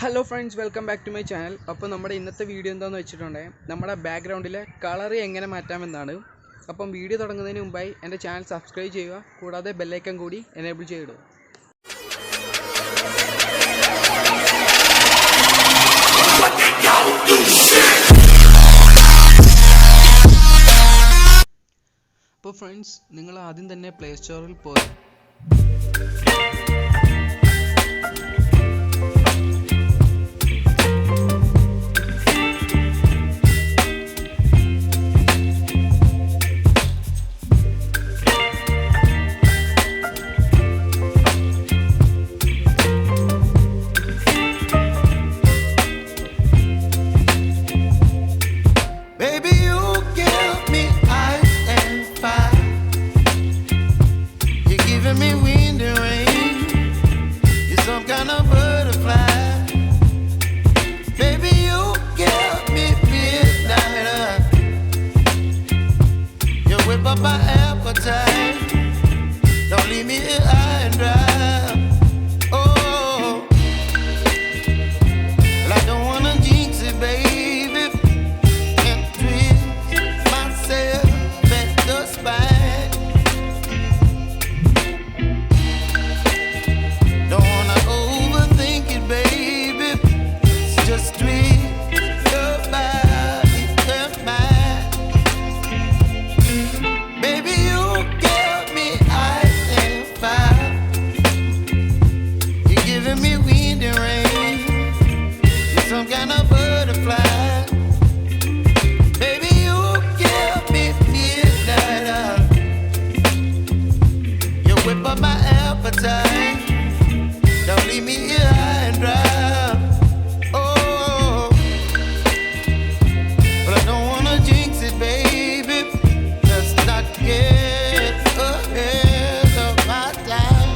Hello friends, welcome back to my channel. അപ്പോൾ നമ്മുടെ ഇന്നത്തെ വീഡിയോ എന്താണെന്ന് വെച്ചിട്ടുണ്ടെങ്കിൽ നമ്മുടെ ബാക്ക്ഗ്രൗണ്ടിലെ കളർ എങ്ങനെ മാറ്റാമെന്നാണ്. അപ്പം വീഡിയോ തുടങ്ങുന്നതിന് മുമ്പായി എൻ്റെ ചാനൽ സബ്സ്ക്രൈബ് ചെയ്യുക, കൂടാതെ ബെല്ലൈക്കൺ കൂടി എനേബിൾ ചെയ്തിടുക. അപ്പോൾ ഫ്രണ്ട്സ്, നിങ്ങൾ ആദ്യം തന്നെ പ്ലേ സ്റ്റോറിൽ പോയി